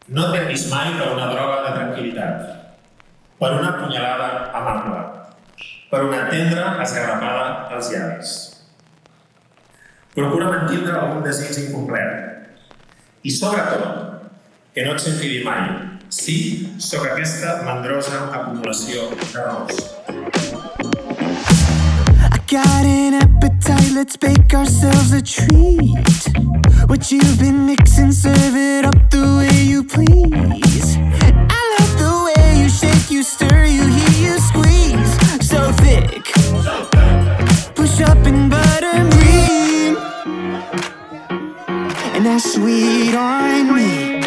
No et venguis mai per una droga de tranquil·litat, per una punyalada amable, per una tendra esgarrapada als llavis. Procura mantindre algun desig incomplet. I sobretot, que no et senti dir mai, sí, sóc aquesta mandrosa acumulació d'errors. Got an appetite, let's bake ourselves a treat. What you've been mixing, serve it up the way you please. I love the way you shake, you stir, you heat, you squeeze. So thick, push up and butter me, and that's sweet on me.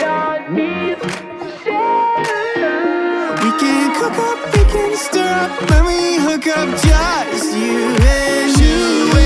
We can cook up, we can stir up, when we hook up, just you and you.